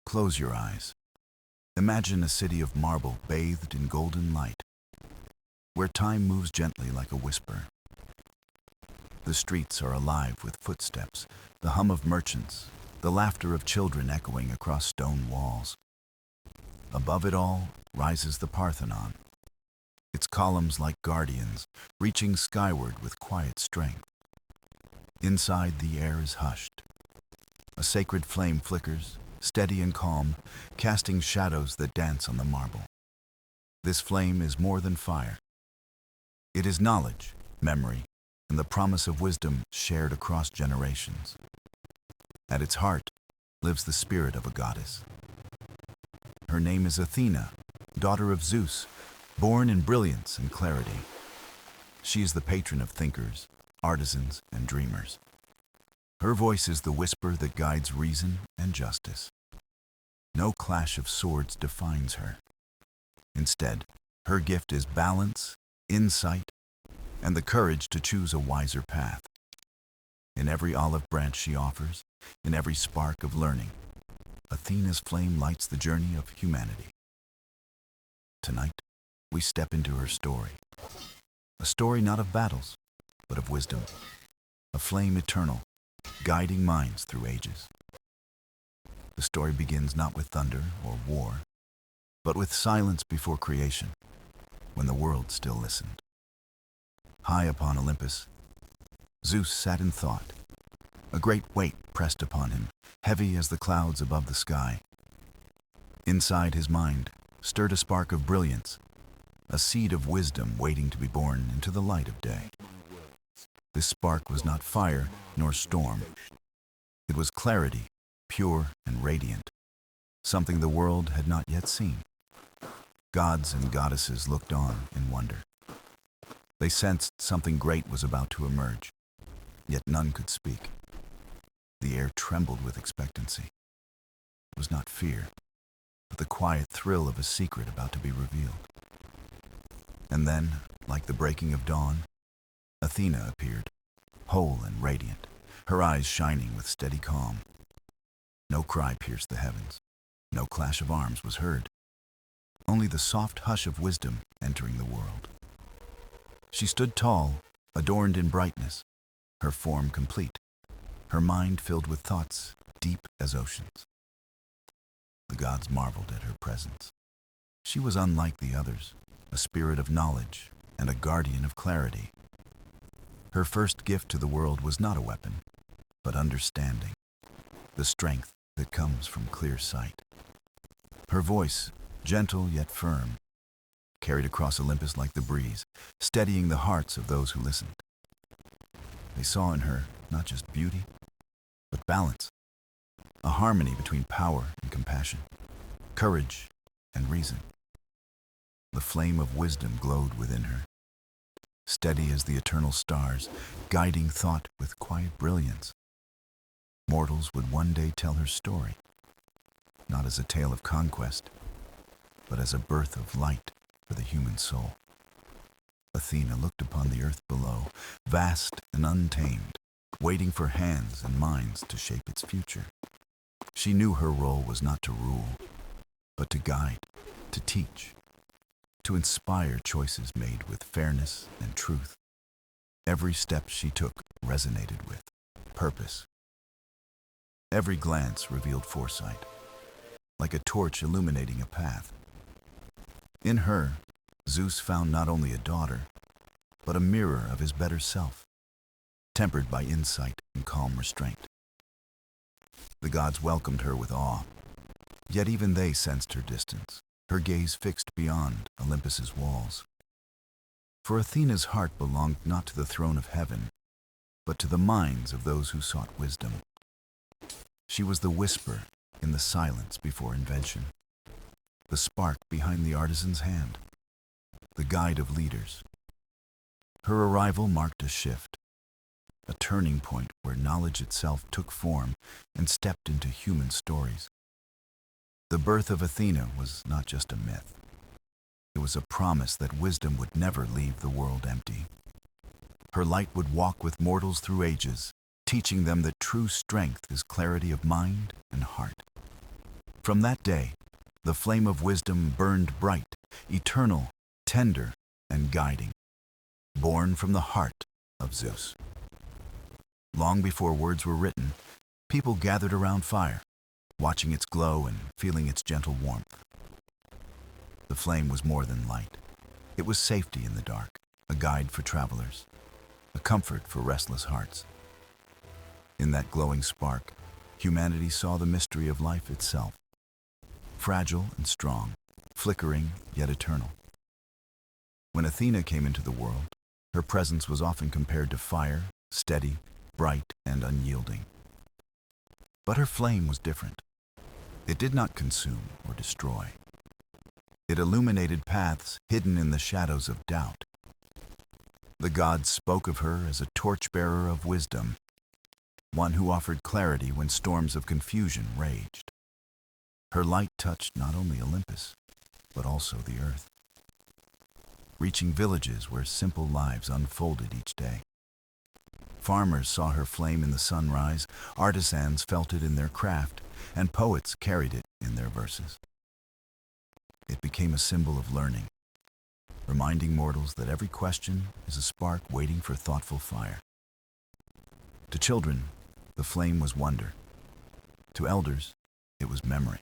Close your eyes. Imagine a city of marble bathed in golden light, where time moves gently like a whisper. The streets are alive with footsteps, the hum of merchants, the laughter of children echoing across stone walls. Above it all rises the Parthenon, its columns like guardians, reaching skyward with quiet strength. Inside, the air is hushed. A sacred flame flickers, steady and calm, casting shadows that dance on the marble. This flame is more than fire. It is knowledge, memory, and the promise of wisdom shared across generations. At its heart lives the spirit of a goddess. Her name is Athena, daughter of Zeus, born in brilliance and clarity. She is the patron of thinkers, artisans, and dreamers. Her voice is the whisper that guides reason and justice. No clash of swords defines her. Instead, her gift is balance, insight, and the courage to choose a wiser path. In every olive branch she offers, in every spark of learning, Athena's flame lights the journey of humanity. Tonight, we step into her story. A story not of battles, but of wisdom. A flame eternal, guiding minds through ages. The story begins not with thunder or war, but with silence before creation, when the world still listened. High upon Olympus, Zeus sat in thought. A great weight pressed upon him, heavy as the clouds above the sky. Inside his mind stirred a spark of brilliance, a seed of wisdom waiting to be born into the light of day. This spark was not fire nor storm. It was clarity, pure and radiant, something the world had not yet seen. Gods and goddesses looked on in wonder. They sensed something great was about to emerge, yet none could speak. The air trembled with expectancy. It was not fear, but the quiet thrill of a secret about to be revealed. And then, like the breaking of dawn, Athena appeared, whole and radiant, her eyes shining with steady calm. No cry pierced the heavens. No clash of arms was heard. Only the soft hush of wisdom entering the world. She stood tall, adorned in brightness, her form complete, her mind filled with thoughts deep as oceans. The gods marveled at her presence. She was unlike the others, a spirit of knowledge and a guardian of clarity. Her first gift to the world was not a weapon, but understanding, the strength that comes from clear sight. Her voice, gentle yet firm, carried across Olympus like the breeze, steadying the hearts of those who listened. They saw in her not just beauty, but balance, a harmony between power and compassion, courage and reason. The flame of wisdom glowed within her, steady as the eternal stars, guiding thought with quiet brilliance. Mortals would one day tell her story, not as a tale of conquest, but as a birth of light for the human soul. Athena looked upon the earth below, vast and untamed, waiting for hands and minds to shape its future. She knew her role was not to rule, but to guide, to teach, to inspire choices made with fairness and truth. Every step she took resonated with purpose. Every glance revealed foresight, like a torch illuminating a path. In her, Zeus found not only a daughter, but a mirror of his better self, tempered by insight and calm restraint. The gods welcomed her with awe, yet even they sensed her distance, her gaze fixed beyond Olympus's walls. For Athena's heart belonged not to the throne of heaven, but to the minds of those who sought wisdom. She was the whisper in the silence before invention, the spark behind the artisan's hand, the guide of leaders. Her arrival marked a shift, a turning point where knowledge itself took form and stepped into human stories. The birth of Athena was not just a myth. It was a promise that wisdom would never leave the world empty. Her light would walk with mortals through ages, teaching them that true strength is clarity of mind and heart. From that day, the flame of wisdom burned bright, eternal, tender, and guiding, born from the heart of Zeus. Long before words were written, people gathered around fire, watching its glow and feeling its gentle warmth. The flame was more than light. It was safety in the dark, a guide for travelers, a comfort for restless hearts. In that glowing spark, humanity saw the mystery of life itself, fragile and strong, flickering yet eternal. When Athena came into the world, her presence was often compared to fire, steady, bright, and unyielding. But her flame was different. It did not consume or destroy. It illuminated paths hidden in the shadows of doubt. The gods spoke of her as a torchbearer of wisdom, one who offered clarity when storms of confusion raged. Her light touched not only Olympus, but also the earth, reaching villages where simple lives unfolded each day. Farmers saw her flame in the sunrise, artisans felt it in their craft, and poets carried it in their verses. It became a symbol of learning, reminding mortals that every question is a spark waiting for thoughtful fire. To children, the flame was wonder. To elders, it was memory.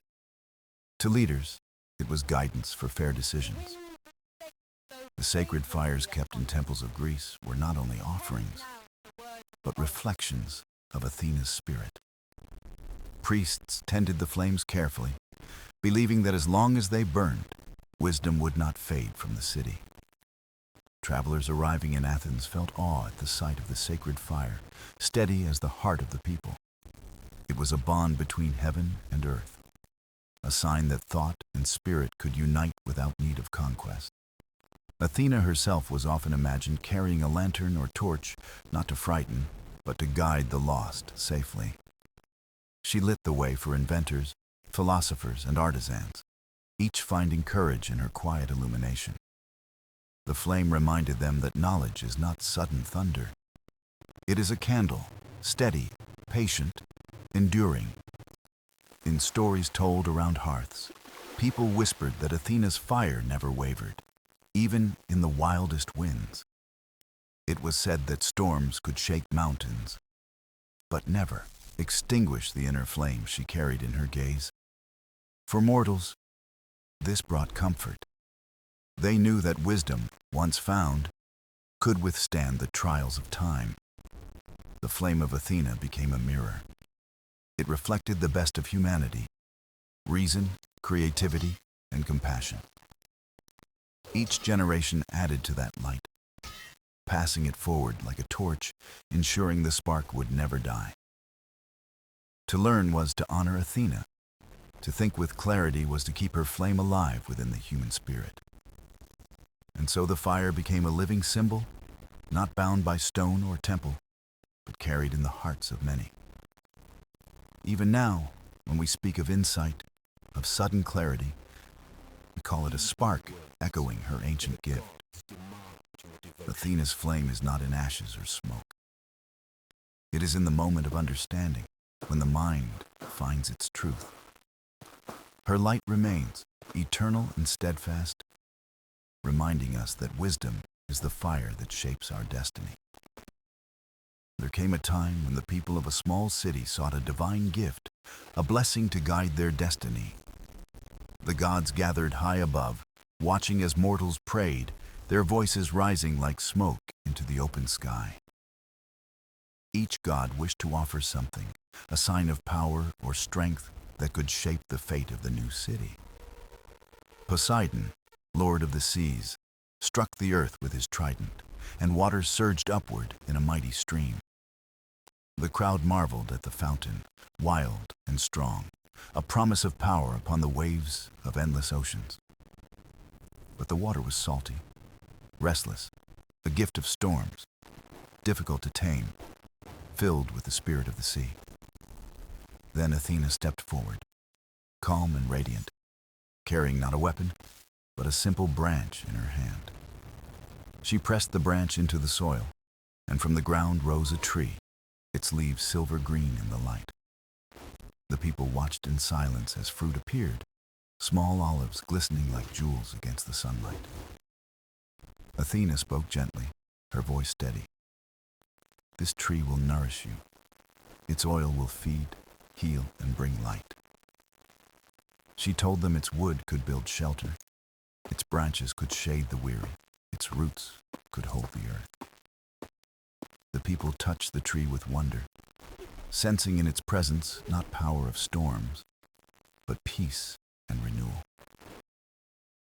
To leaders, it was guidance for fair decisions. The sacred fires kept in temples of Greece were not only offerings, but reflections of Athena's spirit. Priests tended the flames carefully, believing that as long as they burned, wisdom would not fade from the city. Travelers arriving in Athens felt awe at the sight of the sacred fire, steady as the heart of the people. It was a bond between heaven and earth, a sign that thought and spirit could unite without need of conquest. Athena herself was often imagined carrying a lantern or torch, not to frighten, but to guide the lost safely. She lit the way for inventors, philosophers, and artisans, each finding courage in her quiet illumination. The flame reminded them that knowledge is not sudden thunder. It is a candle, steady, patient, enduring. In stories told around hearths, people whispered that Athena's fire never wavered, even in the wildest winds. It was said that storms could shake mountains, but never extinguish the inner flame she carried in her gaze. For mortals, this brought comfort. They knew that wisdom, once found, could withstand the trials of time. The flame of Athena became a mirror. It reflected the best of humanity: reason, creativity, and compassion. Each generation added to that light, passing it forward like a torch, ensuring the spark would never die. To learn was to honor Athena. To think with clarity was to keep her flame alive within the human spirit. And so the fire became a living symbol, not bound by stone or temple, but carried in the hearts of many. Even now, when we speak of insight, of sudden clarity, we call it a spark echoing her ancient gift. Athena's flame is not in ashes or smoke. It is in the moment of understanding, when the mind finds its truth. Her light remains, eternal and steadfast, reminding us that wisdom is the fire that shapes our destiny. There came a time when the people of a small city sought a divine gift, a blessing to guide their destiny. The gods gathered high above, watching as mortals prayed, their voices rising like smoke into the open sky. Each god wished to offer something, a sign of power or strength that could shape the fate of the new city. Poseidon, lord of the seas, struck the earth with his trident, and water surged upward in a mighty stream. The crowd marveled at the fountain, wild and strong, a promise of power upon the waves of endless oceans. But the water was salty, restless, a gift of storms, difficult to tame, filled with the spirit of the sea. Then Athena stepped forward, calm and radiant, carrying not a weapon, but a simple branch in her hand. She pressed the branch into the soil, and from the ground rose a tree, its leaves silver green in the light. The people watched in silence as fruit appeared, small olives glistening like jewels against the sunlight. Athena spoke gently, her voice steady. "This tree will nourish you. Its oil will feed, heal, and bring light." She told them its wood could build shelter, its branches could shade the weary, its roots could hold the earth. The people touched the tree with wonder, sensing in its presence not power of storms, but peace and renewal.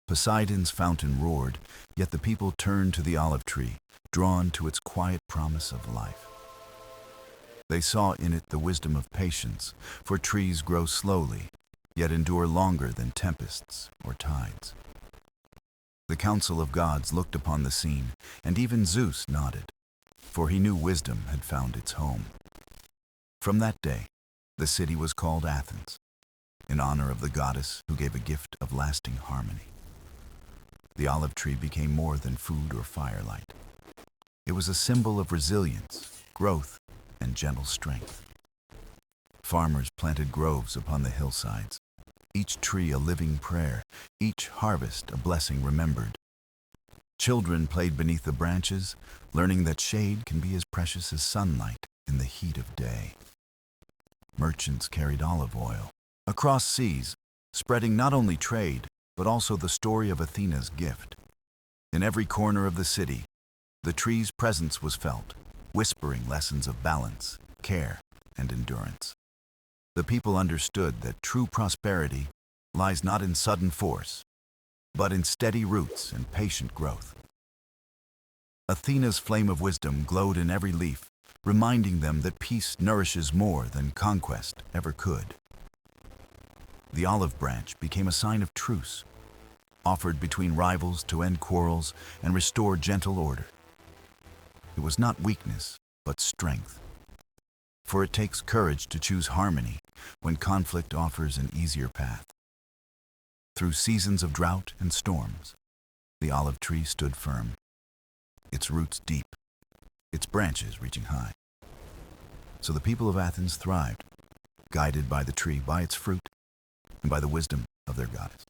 Poseidon's fountain roared, yet the people turned to the olive tree, drawn to its quiet promise of life. They saw in it the wisdom of patience, for trees grow slowly, yet endure longer than tempests or tides. The council of gods looked upon the scene, and even Zeus nodded, for he knew wisdom had found its home. From that day, the city was called Athens, in honor of the goddess who gave a gift of lasting harmony. The olive tree became more than food or firelight. It was a symbol of resilience, growth, and gentle strength. Farmers planted groves upon the hillsides, each tree a living prayer, each harvest a blessing remembered. Children played beneath the branches, learning that shade can be as precious as sunlight in the heat of day. Merchants carried olive oil across seas, spreading not only trade, but also the story of Athena's gift. In every corner of the city, the tree's presence was felt, whispering lessons of balance, care, and endurance. The people understood that true prosperity lies not in sudden force, but in steady roots and patient growth. Athena's flame of wisdom glowed in every leaf, reminding them that peace nourishes more than conquest ever could. The olive branch became a sign of truce, offered between rivals to end quarrels and restore gentle order. It was not weakness, but strength. For it takes courage to choose harmony when conflict offers an easier path. Through seasons of drought and storms, the olive tree stood firm, its roots deep, its branches reaching high. So the people of Athens thrived, guided by the tree, by its fruit, and by the wisdom of their goddess.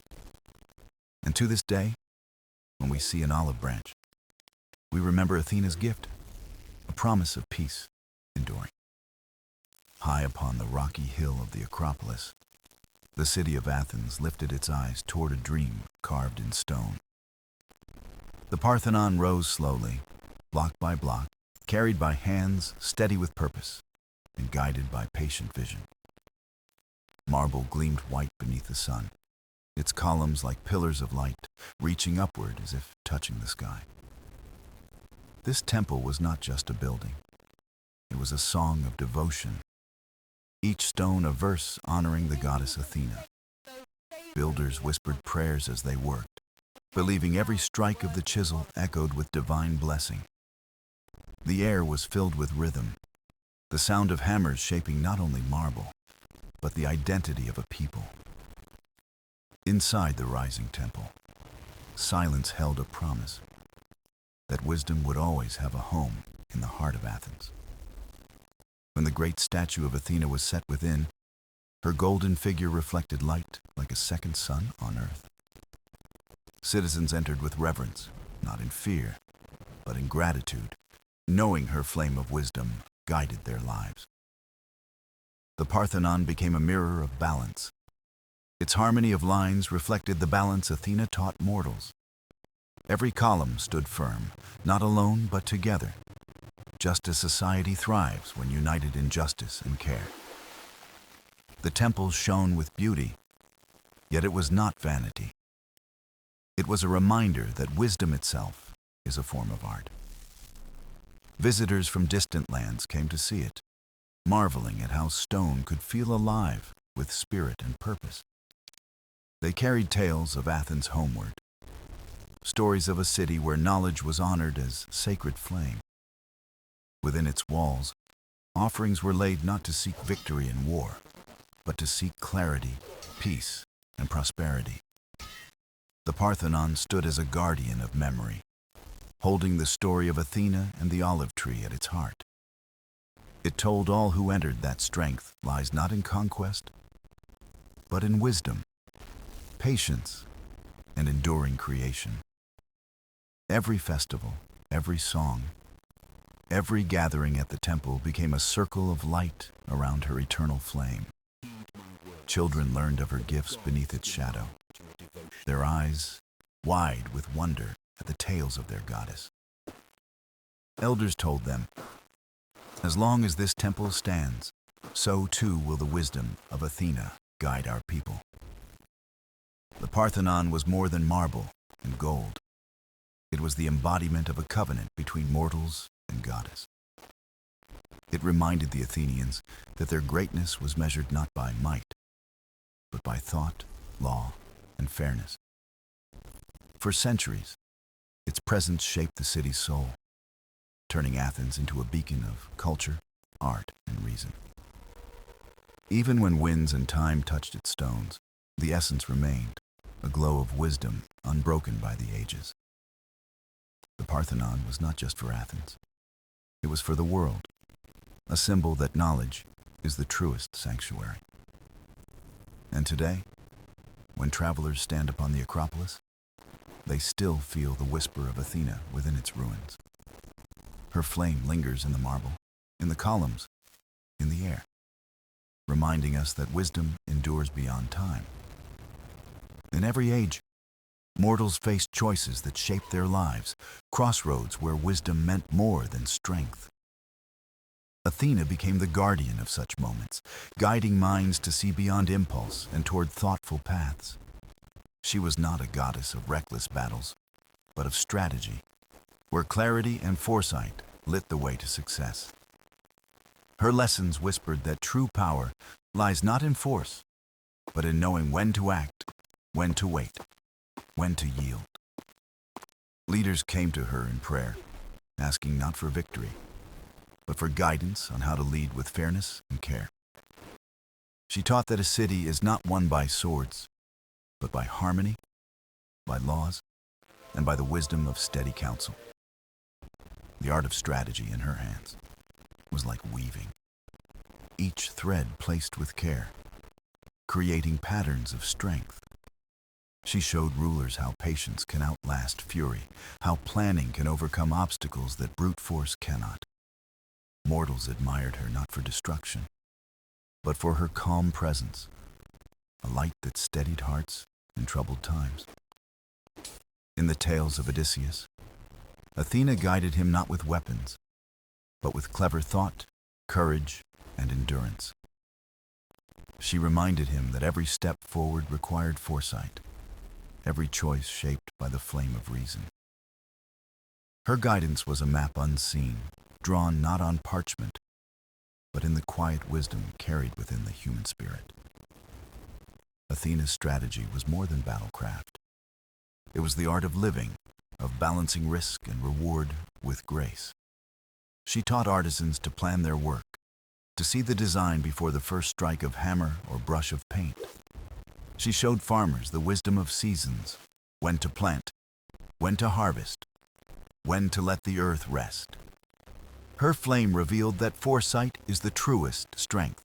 And to this day, when we see an olive branch, we remember Athena's gift, a promise of peace enduring. High upon the rocky hill of the Acropolis, the city of Athens lifted its eyes toward a dream carved in stone. The Parthenon rose slowly, block by block, carried by hands steady with purpose and guided by patient vision. Marble gleamed white beneath the sun, its columns like pillars of light, reaching upward as if touching the sky. This temple was not just a building. It was a song of devotion, each stone a verse honoring the goddess Athena. Builders whispered prayers as they worked, believing every strike of the chisel echoed with divine blessing. The air was filled with rhythm, the sound of hammers shaping not only marble, but the identity of a people. Inside the rising temple, silence held a promise that wisdom would always have a home in the heart of Athens. When the great statue of Athena was set within, her golden figure reflected light like a second sun on earth. Citizens entered with reverence, not in fear, but in gratitude, knowing her flame of wisdom guided their lives. The Parthenon became a mirror of balance. Its harmony of lines reflected the balance Athena taught mortals. Every column stood firm, not alone but together, just as society thrives when united in justice and care. The temple shone with beauty, yet it was not vanity. It was a reminder that wisdom itself is a form of art. Visitors from distant lands came to see it, marveling at how stone could feel alive with spirit and purpose. They carried tales of Athens homeward, stories of a city where knowledge was honored as sacred flame. Within its walls, offerings were laid not to seek victory in war, but to seek clarity, peace, and prosperity. The Parthenon stood as a guardian of memory, holding the story of Athena and the olive tree at its heart. It told all who entered that strength lies not in conquest, but in wisdom, patience, and enduring creation. Every festival, every song, every gathering at the temple became a circle of light around her eternal flame. Children learned of her gifts beneath its shadow, their eyes wide with wonder at the tales of their goddess. Elders told them, as long as this temple stands, so too will the wisdom of Athena guide our people. The Parthenon was more than marble and gold. It was the embodiment of a covenant between mortals and goddess. It reminded the Athenians that their greatness was measured not by might, but by thought, law, and fairness. For centuries, its presence shaped the city's soul, turning Athens into a beacon of culture, art, and reason. Even when winds and time touched its stones, the essence remained, a glow of wisdom unbroken by the ages. The Parthenon was not just for Athens. It was for the world, a symbol that knowledge is the truest sanctuary. And today, when travelers stand upon the Acropolis, they still feel the whisper of Athena within its ruins. Her flame lingers in the marble, in the columns, in the air, reminding us that wisdom endures beyond time. In every age, mortals faced choices that shaped their lives, crossroads where wisdom meant more than strength. Athena became the guardian of such moments, guiding minds to see beyond impulse and toward thoughtful paths. She was not a goddess of reckless battles, but of strategy, where clarity and foresight lit the way to success. Her lessons whispered that true power lies not in force, but in knowing when to act, when to wait, when to yield. Leaders came to her in prayer, asking not for victory, but for guidance on how to lead with fairness and care. She taught that a city is not won by swords, but by harmony, by laws, and by the wisdom of steady counsel. The art of strategy in her hands was like weaving, each thread placed with care, creating patterns of strength. She showed rulers how patience can outlast fury, how planning can overcome obstacles that brute force cannot. Mortals admired her not for destruction, but for her calm presence, a light that steadied hearts in troubled times. In the tales of Odysseus, Athena guided him not with weapons, but with clever thought, courage, and endurance. She reminded him that every step forward required foresight, every choice shaped by the flame of reason. Her guidance was a map unseen, drawn not on parchment, but in the quiet wisdom carried within the human spirit. Athena's strategy was more than battlecraft. It was the art of living, of balancing risk and reward with grace. She taught artisans to plan their work, to see the design before the first strike of hammer or brush of paint. She showed farmers the wisdom of seasons, when to plant, when to harvest, when to let the earth rest. Her flame revealed that foresight is the truest strength,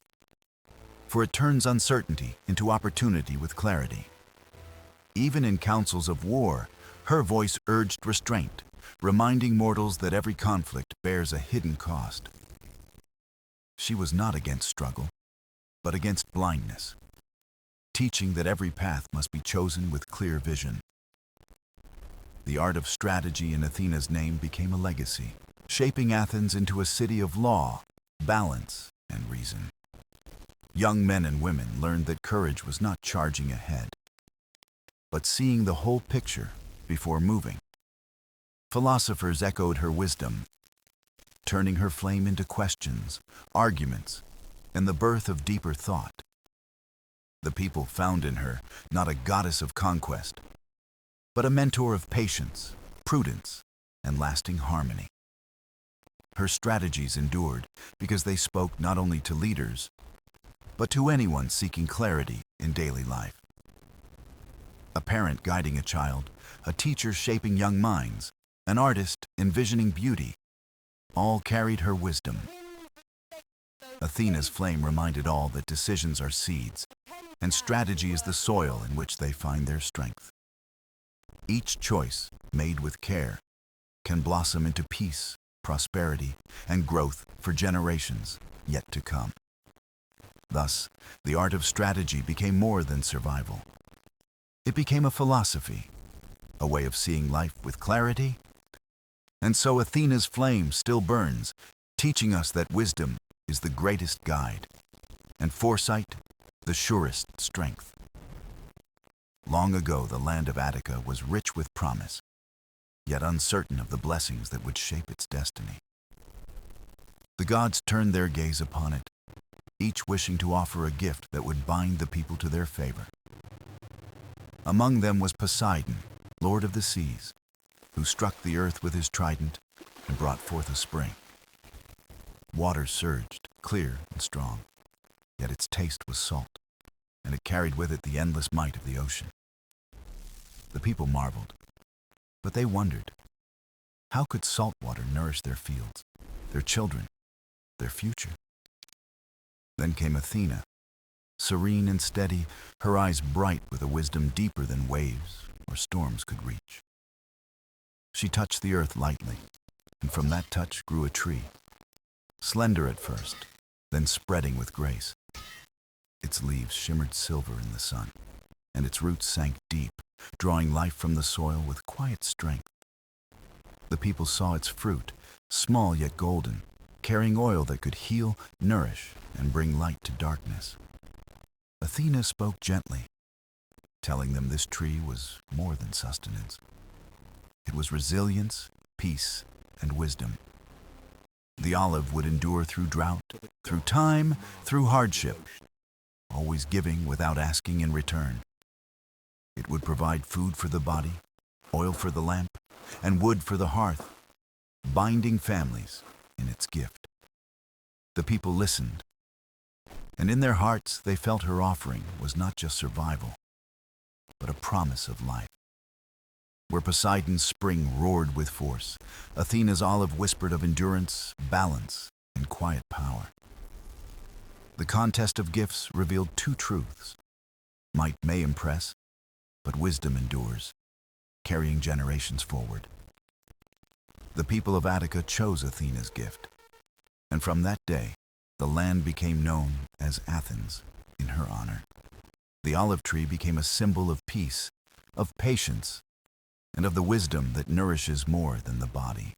for it turns uncertainty into opportunity with clarity. Even in councils of war, her voice urged restraint, reminding mortals that every conflict bears a hidden cost. She was not against struggle, but against blindness, teaching that every path must be chosen with clear vision. The art of strategy in Athena's name became a legacy, shaping Athens into a city of law, balance, and reason. Young men and women learned that courage was not charging ahead, but seeing the whole picture before moving. Philosophers echoed her wisdom, turning her flame into questions, arguments, and the birth of deeper thought. The people found in her not a goddess of conquest, but a mentor of patience, prudence, and lasting harmony. Her strategies endured because they spoke not only to leaders, but to anyone seeking clarity in daily life. A parent guiding a child, a teacher shaping young minds, an artist envisioning beauty, all carried her wisdom. Athena's flame reminded all that decisions are seeds, and strategy is the soil in which they find their strength. Each choice, made with care, can blossom into peace, prosperity, and growth for generations yet to come. Thus, the art of strategy became more than survival. It became a philosophy, a way of seeing life with clarity. And so Athena's flame still burns, teaching us that wisdom is the greatest guide, and foresight the surest strength. Long ago, the land of Attica was rich with promise, yet uncertain of the blessings that would shape its destiny. The gods turned their gaze upon it, each wishing to offer a gift that would bind the people to their favor. Among them was Poseidon, lord of the seas, who struck the earth with his trident and brought forth a spring. Water surged, clear and strong, yet its taste was salt, and it carried with it the endless might of the ocean. The people marveled, but they wondered, how could salt water nourish their fields, their children, their future? Then came Athena, serene and steady, her eyes bright with a wisdom deeper than waves or storms could reach. She touched the earth lightly, and from that touch grew a tree, slender at first, then spreading with grace. Its leaves shimmered silver in the sun, and its roots sank deep, drawing life from the soil with quiet strength. The people saw its fruit, small yet golden, carrying oil that could heal, nourish, and bring light to darkness. Athena spoke gently, telling them this tree was more than sustenance. It was resilience, peace, and wisdom. The olive would endure through drought, through time, through hardship, always giving without asking in return. It would provide food for the body, oil for the lamp, and wood for the hearth, binding families in its gift. The people listened, and in their hearts they felt her offering was not just survival, but a promise of life. Where Poseidon's spring roared with force, Athena's olive whispered of endurance, balance, and quiet power. The contest of gifts revealed two truths. Might may impress, but wisdom endures, carrying generations forward. The people of Attica chose Athena's gift, and from that day, the land became known as Athens in her honor. The olive tree became a symbol of peace, of patience, and of the wisdom that nourishes more than the body.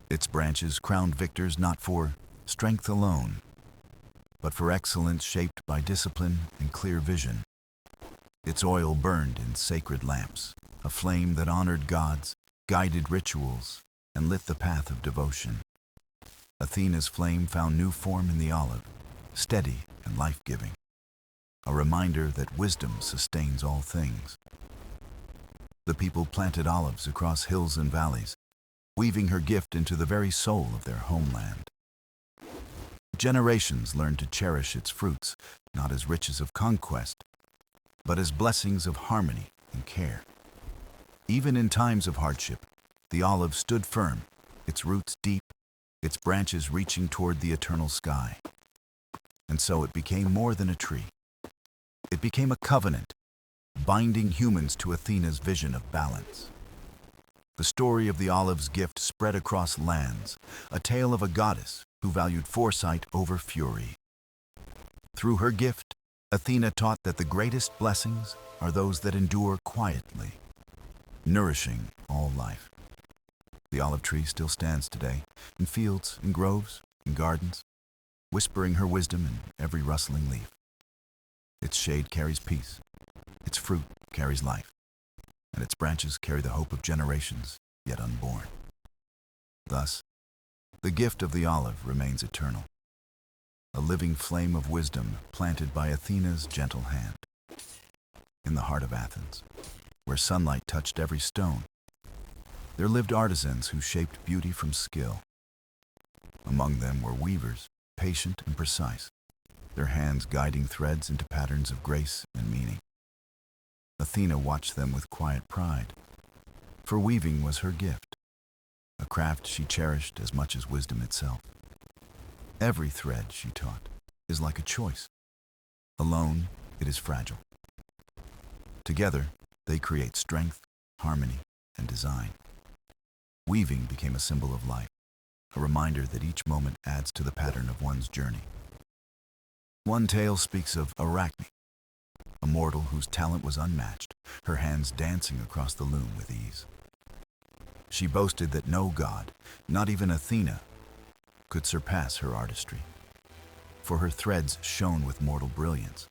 Its branches crowned victors not for strength alone, but for excellence shaped by discipline and clear vision. Its oil burned in sacred lamps, a flame that honored gods, guided rituals, and lit the path of devotion. Athena's flame found new form in the olive, steady and life-giving, a reminder that wisdom sustains all things. The people planted olives across hills and valleys, weaving her gift into the very soul of their homeland. Generations learned to cherish its fruits, not as riches of conquest, but as blessings of harmony and care. Even in times of hardship, the olive stood firm, its roots deep, its branches reaching toward the eternal sky. And so it became more than a tree. It became a covenant, binding humans to Athena's vision of balance. The story of the olive's gift spread across lands, a tale of a goddess who valued foresight over fury. Through her gift, Athena taught that the greatest blessings are those that endure quietly, nourishing all life. The olive tree still stands today, in fields, in groves, in gardens, whispering her wisdom in every rustling leaf. Its shade carries peace, its fruit carries life, and its branches carry the hope of generations yet unborn. Thus, the gift of the olive remains eternal, a living flame of wisdom planted by Athena's gentle hand. In the heart of Athens, where sunlight touched every stone, there lived artisans who shaped beauty from skill. Among them were weavers, patient and precise, their hands guiding threads into patterns of grace and meaning. Athena watched them with quiet pride, for weaving was her gift, a craft she cherished as much as wisdom itself. Every thread, she taught, is like a choice. Alone, it is fragile. Together, they create strength, harmony, and design. Weaving became a symbol of life, a reminder that each moment adds to the pattern of one's journey. One tale speaks of Arachne, a mortal whose talent was unmatched, her hands dancing across the loom with ease. She boasted that no god, not even Athena, could surpass her artistry, for her threads shone with mortal brilliance.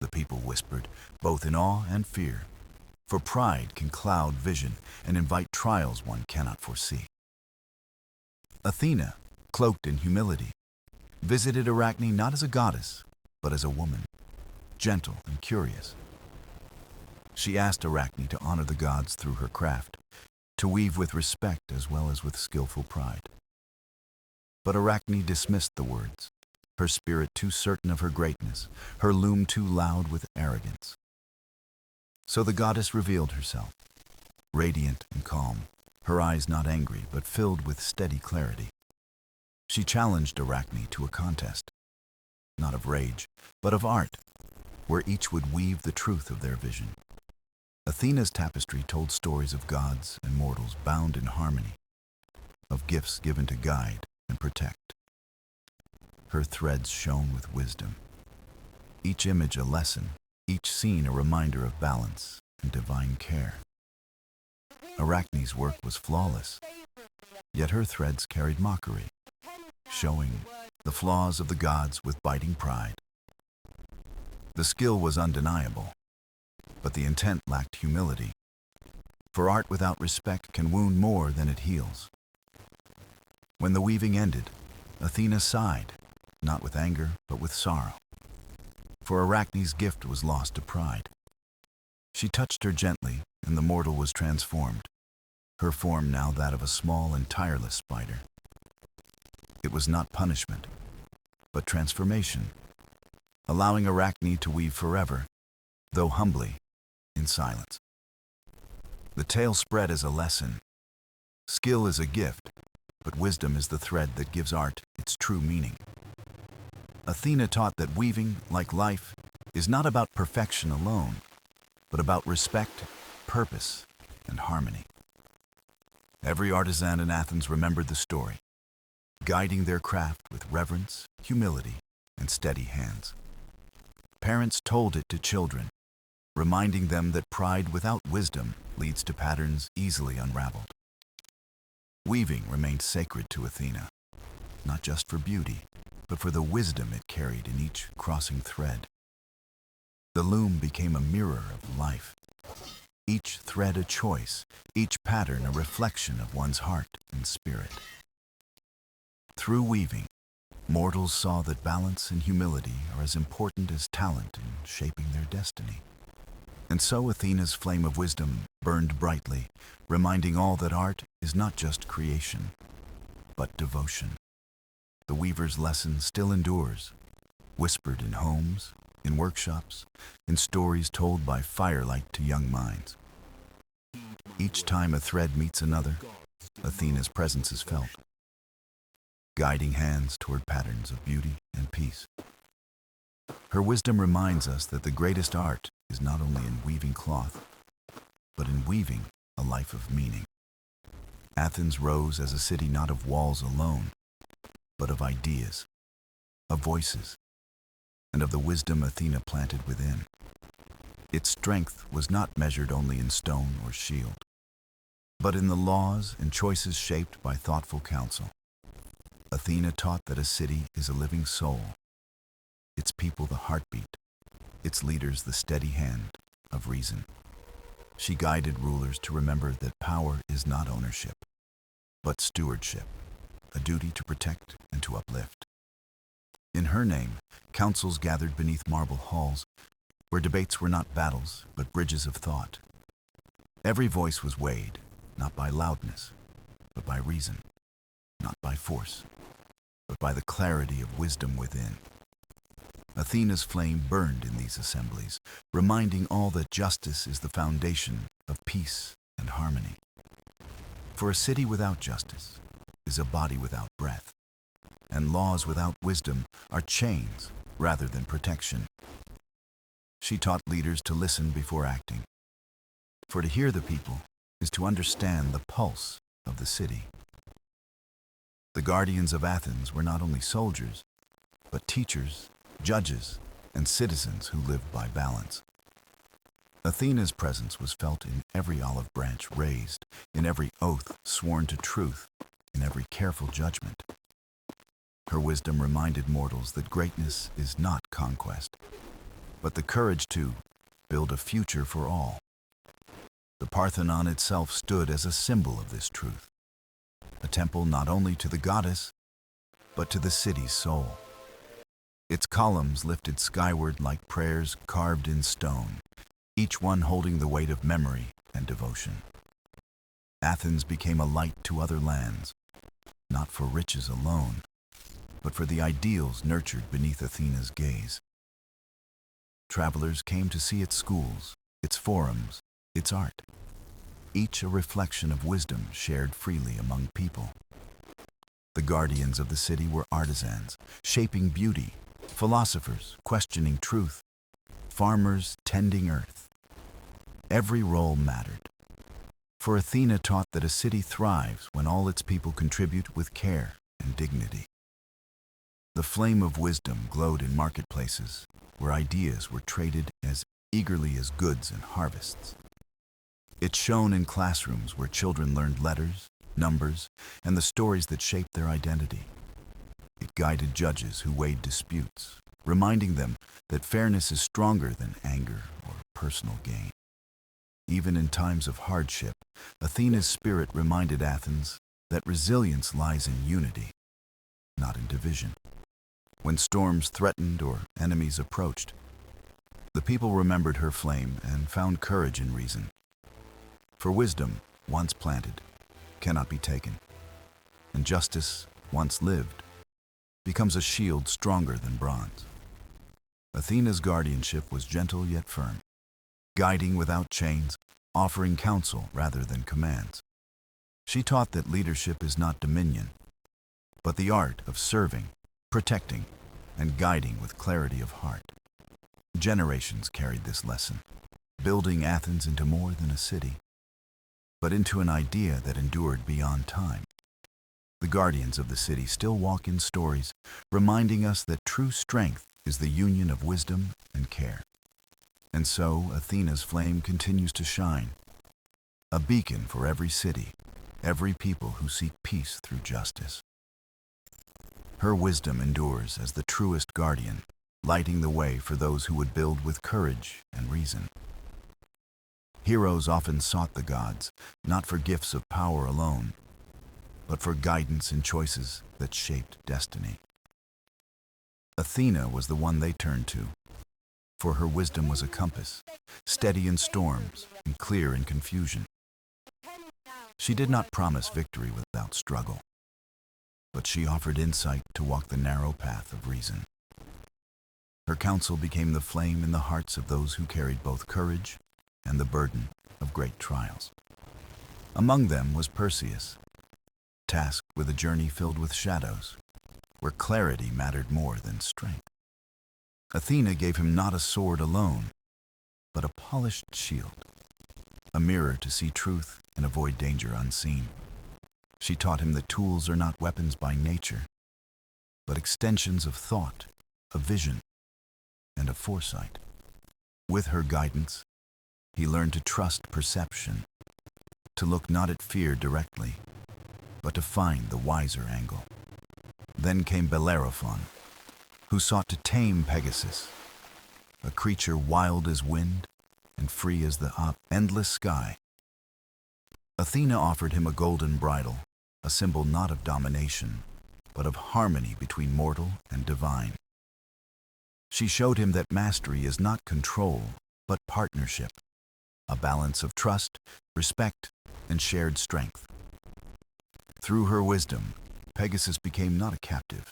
The people whispered, both in awe and fear, for pride can cloud vision and invite trials one cannot foresee. Athena, cloaked in humility, visited Arachne not as a goddess, but as a woman, gentle and curious. She asked Arachne to honor the gods through her craft, to weave with respect as well as with skillful pride. But Arachne dismissed the words, her spirit too certain of her greatness, her loom too loud with arrogance. So the goddess revealed herself, radiant and calm, her eyes not angry but filled with steady clarity. She challenged Arachne to a contest, not of rage, but of art, where each would weave the truth of their vision. Athena's tapestry told stories of gods and mortals bound in harmony, of gifts given to guide and protect. Her threads shone with wisdom, each image a lesson, each scene a reminder of balance and divine care. Arachne's work was flawless, yet her threads carried mockery, showing the flaws of the gods with biting pride. The skill was undeniable, but the intent lacked humility, for art without respect can wound more than it heals. When the weaving ended, Athena sighed, not with anger, but with sorrow, for Arachne's gift was lost to pride. She touched her gently, and the mortal was transformed, her form now that of a small and tireless spider. It was not punishment, but transformation, allowing Arachne to weave forever, though humbly, in silence. The tale spread as a lesson. Skill is a gift, but wisdom is the thread that gives art its true meaning. Athena taught that weaving, like life, is not about perfection alone, but about respect, purpose, and harmony. Every artisan in Athens remembered the story, guiding their craft with reverence, humility, and steady hands. Parents told it to children, reminding them that pride without wisdom leads to patterns easily unraveled. Weaving remained sacred to Athena, not just for beauty, but for the wisdom it carried in each crossing thread. The loom became a mirror of life, each thread a choice, each pattern a reflection of one's heart and spirit. Through weaving, mortals saw that balance and humility are as important as talent in shaping their destiny. And so Athena's flame of wisdom burned brightly, reminding all that art is not just creation, but devotion. The weaver's lesson still endures, whispered in homes, in workshops, in stories told by firelight to young minds. Each time a thread meets another, Athena's presence is felt, guiding hands toward patterns of beauty and peace. Her wisdom reminds us that the greatest art is not only in weaving cloth, but in weaving a life of meaning. Athens rose as a city not of walls alone, but of ideas, of voices, and of the wisdom Athena planted within. Its strength was not measured only in stone or shield, but in the laws and choices shaped by thoughtful counsel. Athena taught that a city is a living soul, its people the heartbeat, its leaders the steady hand of reason. She guided rulers to remember that power is not ownership, but stewardship, a duty to protect and to uplift. In her name, councils gathered beneath marble halls, where debates were not battles, but bridges of thought. Every voice was weighed, not by loudness, but by reason, not by force, but by the clarity of wisdom within. Athena's flame burned in these assemblies, reminding all that justice is the foundation of peace and harmony. For a city without justice is a body without breath, and laws without wisdom are chains rather than protection. She taught leaders to listen before acting, for to hear the people is to understand the pulse of the city. The guardians of Athens were not only soldiers, but teachers, judges, and citizens who lived by balance. Athena's presence was felt in every olive branch raised, in every oath sworn to truth, in every careful judgment. Her wisdom reminded mortals that greatness is not conquest, but the courage to build a future for all. The Parthenon itself stood as a symbol of this truth, a temple not only to the goddess, but to the city's soul. Its columns lifted skyward like prayers carved in stone, each one holding the weight of memory and devotion. Athens became a light to other lands, not for riches alone, but for the ideals nurtured beneath Athena's gaze. Travelers came to see its schools, its forums, its art, each a reflection of wisdom shared freely among people. The guardians of the city were artisans, shaping beauty, philosophers questioning truth, farmers tending earth. Every role mattered, for Athena taught that a city thrives when all its people contribute with care and dignity. The flame of wisdom glowed in marketplaces, where ideas were traded as eagerly as goods and harvests. It shone in classrooms where children learned letters, numbers, and the stories that shaped their identity. It guided judges who weighed disputes, reminding them that fairness is stronger than anger or personal gain. Even in times of hardship, Athena's spirit reminded Athens that resilience lies in unity, not in division. When storms threatened or enemies approached, the people remembered her flame and found courage in reason. For wisdom, once planted, cannot be taken, and justice, once lived, becomes a shield stronger than bronze. Athena's guardianship was gentle yet firm, guiding without chains, offering counsel rather than commands. She taught that leadership is not dominion, but the art of serving, protecting, and guiding with clarity of heart. Generations carried this lesson, building Athens into more than a city, but into an idea that endured beyond time. The guardians of the city still walk in stories, reminding us that true strength is the union of wisdom and care. And so Athena's flame continues to shine, a beacon for every city, every people who seek peace through justice. Her wisdom endures as the truest guardian, lighting the way for those who would build with courage and reason. Heroes often sought the gods, not for gifts of power alone, but for guidance in choices that shaped destiny. Athena was the one they turned to, for her wisdom was a compass, steady in storms and clear in confusion. She did not promise victory without struggle, but she offered insight to walk the narrow path of reason. Her counsel became the flame in the hearts of those who carried both courage and the burden of great trials. Among them was Perseus, tasked with a journey filled with shadows, where clarity mattered more than strength. Athena gave him not a sword alone, but a polished shield, a mirror to see truth and avoid danger unseen. She taught him that tools are not weapons by nature, but extensions of thought, of vision, and of foresight. With her guidance, he learned to trust perception, to look not at fear directly, but to find the wiser angle. Then came Bellerophon, who sought to tame Pegasus, a creature wild as wind and free as the endless sky. Athena offered him a golden bridle, a symbol not of domination, but of harmony between mortal and divine. She showed him that mastery is not control, but partnership, a balance of trust, respect, and shared strength. Through her wisdom, Pegasus became not a captive,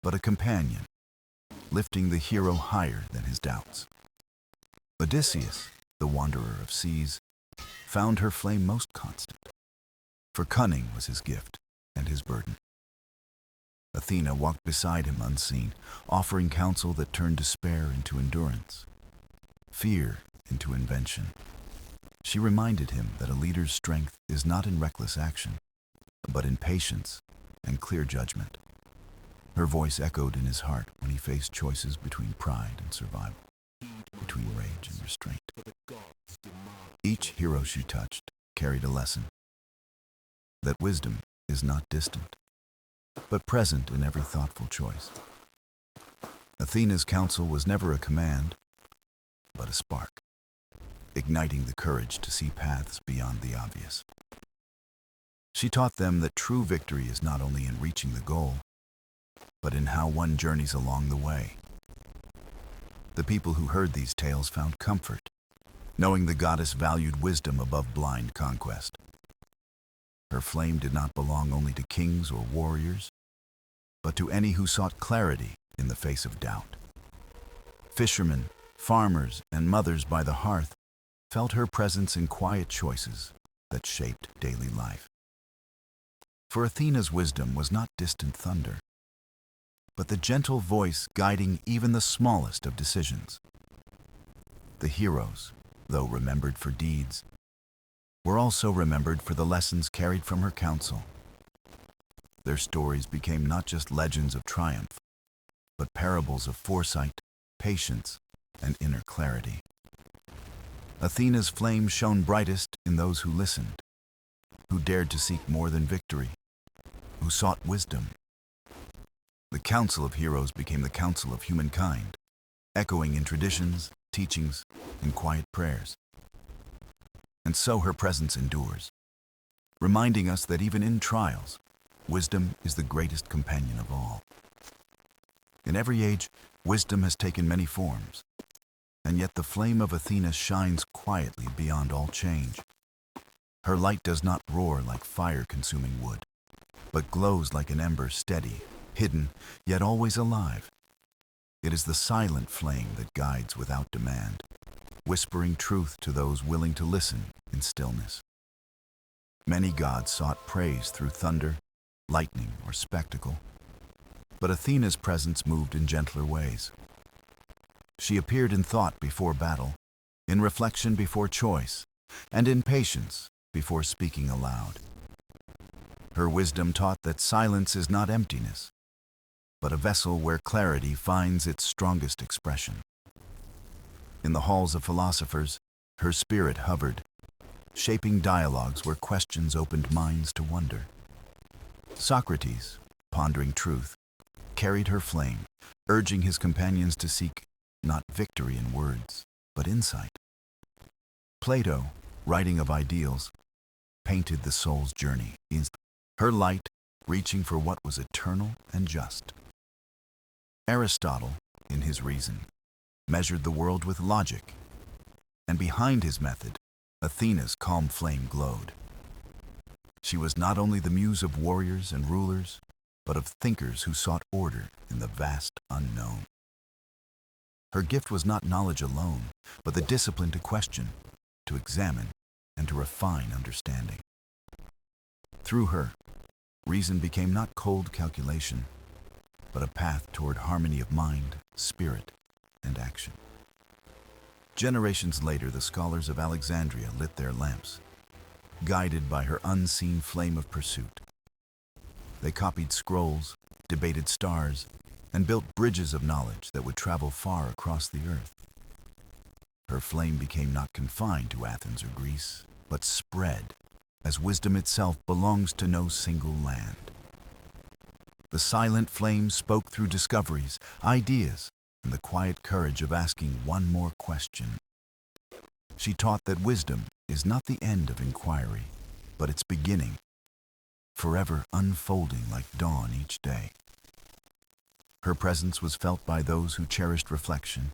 but a companion, lifting the hero higher than his doubts. Odysseus, the wanderer of seas, found her flame most constant, for cunning was his gift and his burden. Athena walked beside him unseen, offering counsel that turned despair into endurance, fear into invention. She reminded him that a leader's strength is not in reckless action, but in patience and clear judgment. Her voice echoed in his heart when he faced choices between pride and survival, between rage and restraint. Each hero she touched carried a lesson, that wisdom is not distant, but present in every thoughtful choice. Athena's counsel was never a command, but a spark, igniting the courage to see paths beyond the obvious. She taught them that true victory is not only in reaching the goal, but in how one journeys along the way. The people who heard these tales found comfort, knowing the goddess valued wisdom above blind conquest. Her flame did not belong only to kings or warriors, but to any who sought clarity in the face of doubt. Fishermen, farmers, and mothers by the hearth felt her presence in quiet choices that shaped daily life. For Athena's wisdom was not distant thunder, but the gentle voice guiding even the smallest of decisions. The heroes, though remembered for deeds, were also remembered for the lessons carried from her counsel. Their stories became not just legends of triumph, but parables of foresight, patience, and inner clarity. Athena's flame shone brightest in those who listened, who dared to seek more than victory, who sought wisdom. The council of heroes became the council of humankind, echoing in traditions, teachings, and quiet prayers. And so her presence endures, reminding us that even in trials, wisdom is the greatest companion of all. In every age, wisdom has taken many forms, and yet the flame of Athena shines quietly beyond all change. Her light does not roar like fire-consuming wood, but glows like an ember, steady, hidden, yet always alive. It is the silent flame that guides without demand, whispering truth to those willing to listen in stillness. Many gods sought praise through thunder, lightning, or spectacle, but Athena's presence moved in gentler ways. She appeared in thought before battle, in reflection before choice, and in patience before speaking aloud. Her wisdom taught that silence is not emptiness, but a vessel where clarity finds its strongest expression. In the halls of philosophers, her spirit hovered, shaping dialogues where questions opened minds to wonder. Socrates, pondering truth, carried her flame, urging his companions to seek not victory in words, but insight. Plato, writing of ideals, painted the soul's journey, her light reaching for what was eternal and just. Aristotle, in his reason, measured the world with logic, and behind his method, Athena's calm flame glowed. She was not only the muse of warriors and rulers, but of thinkers who sought order in the vast unknown. Her gift was not knowledge alone, but the discipline to question, to examine, and to refine understanding. Through her, reason became not cold calculation, but a path toward harmony of mind, spirit, and action. Generations later, the scholars of Alexandria lit their lamps, guided by her unseen flame of pursuit. They copied scrolls, debated stars, and built bridges of knowledge that would travel far across the earth. Her flame became not confined to Athens or Greece, but spread, as wisdom itself belongs to no single land. The silent flame spoke through discoveries, ideas, and the quiet courage of asking one more question. She taught that wisdom is not the end of inquiry, but its beginning, forever unfolding like dawn each day. Her presence was felt by those who cherished reflection,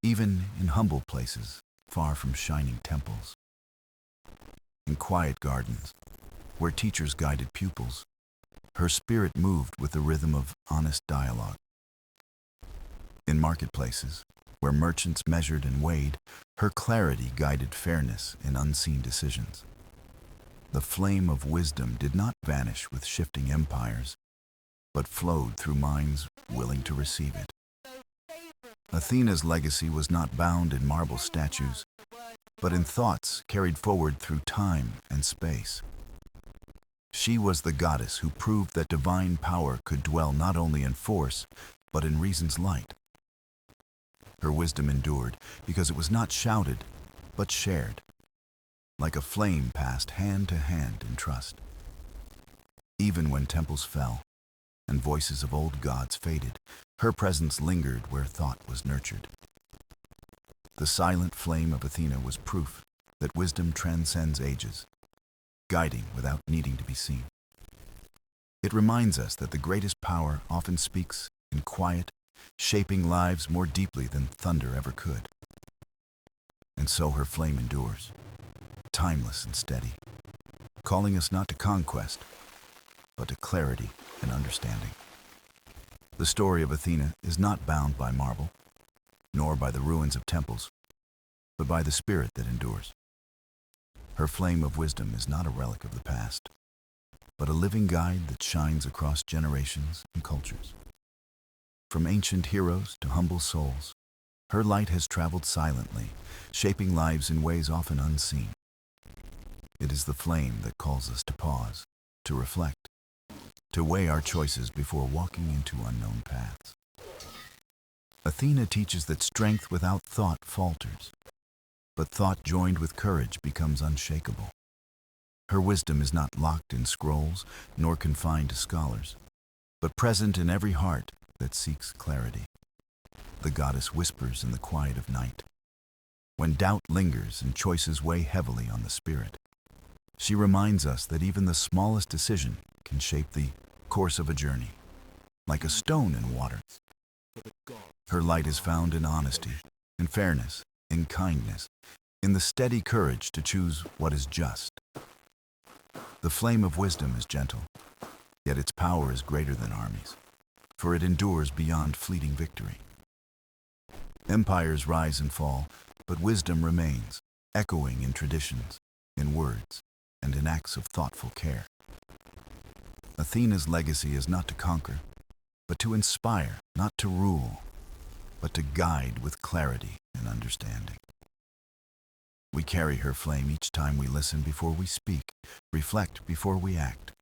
even in humble places, far from shining temples. In quiet gardens, where teachers guided pupils, her spirit moved with the rhythm of honest dialogue. In marketplaces, where merchants measured and weighed, her clarity guided fairness in unseen decisions. The flame of wisdom did not vanish with shifting empires, but flowed through minds willing to receive it. Athena's legacy was not bound in marble statues, but in thoughts carried forward through time and space. She was the goddess who proved that divine power could dwell not only in force, but in reason's light. Her wisdom endured because it was not shouted, but shared, like a flame passed hand to hand in trust. Even when temples fell and voices of old gods faded, her presence lingered where thought was nurtured. The silent flame of Athena was proof that wisdom transcends ages, guiding without needing to be seen. It reminds us that the greatest power often speaks in quiet, shaping lives more deeply than thunder ever could. And so her flame endures, timeless and steady, calling us not to conquest, but to clarity and understanding. The story of Athena is not bound by marble, nor by the ruins of temples, but by the spirit that endures. Her flame of wisdom is not a relic of the past, but a living guide that shines across generations and cultures. From ancient heroes to humble souls, her light has traveled silently, shaping lives in ways often unseen. It is the flame that calls us to pause, to reflect, to weigh our choices before walking into unknown paths. Athena teaches that strength without thought falters, but thought joined with courage becomes unshakable. Her wisdom is not locked in scrolls nor confined to scholars, but present in every heart that seeks clarity. The goddess whispers in the quiet of night. When doubt lingers and choices weigh heavily on the spirit, she reminds us that even the smallest decision can shape the course of a journey, like a stone in water. Her light is found in honesty, in fairness, in kindness, in the steady courage to choose what is just. The flame of wisdom is gentle, yet its power is greater than armies, for it endures beyond fleeting victory. Empires rise and fall, but wisdom remains, echoing in traditions, in words, and in acts of thoughtful care. Athena's legacy is not to conquer, but to inspire, not to rule, but to guide with clarity and understanding. We carry her flame each time we listen before we speak, reflect before we act,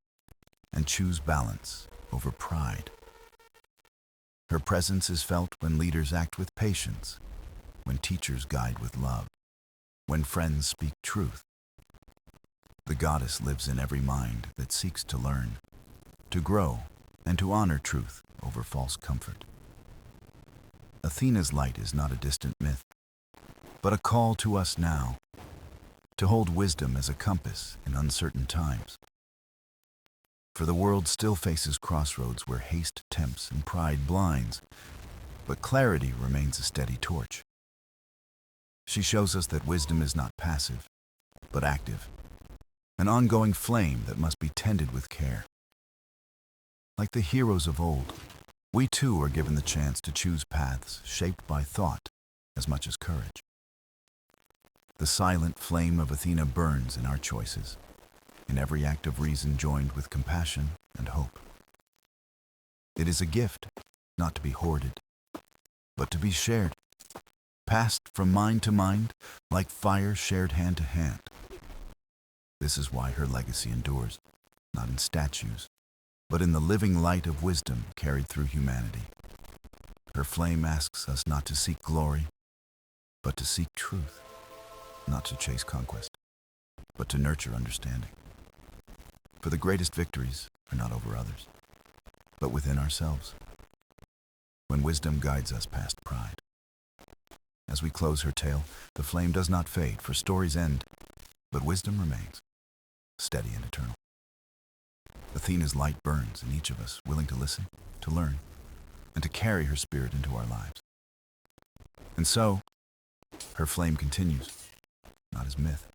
and choose balance over pride. Her presence is felt when leaders act with patience, when teachers guide with love, when friends speak truth. The goddess lives in every mind that seeks to learn, to grow, and to honor truth over false comfort. Athena's light is not a distant myth, but a call to us now, to hold wisdom as a compass in uncertain times. For the world still faces crossroads where haste tempts and pride blinds, but clarity remains a steady torch. She shows us that wisdom is not passive, but active, an ongoing flame that must be tended with care. Like the heroes of old, we too are given the chance to choose paths shaped by thought as much as courage. The silent flame of Athena burns in our choices, in every act of reason joined with compassion and hope. It is a gift, not to be hoarded, but to be shared, passed from mind to mind like fire shared hand to hand. This is why her legacy endures, not in statues, but in the living light of wisdom carried through humanity. Her flame asks us not to seek glory, but to seek truth, not to chase conquest, but to nurture understanding. For the greatest victories are not over others, but within ourselves, when wisdom guides us past pride. As we close her tale, the flame does not fade, for stories end, but wisdom remains, steady and eternal. Athena's light burns in each of us, willing to listen, to learn, and to carry her spirit into our lives. And so, her flame continues, not as myth,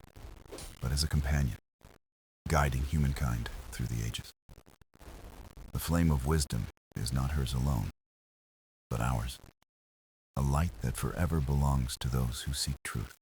but as a companion, guiding humankind through the ages. The flame of wisdom is not hers alone, but ours, a light that forever belongs to those who seek truth.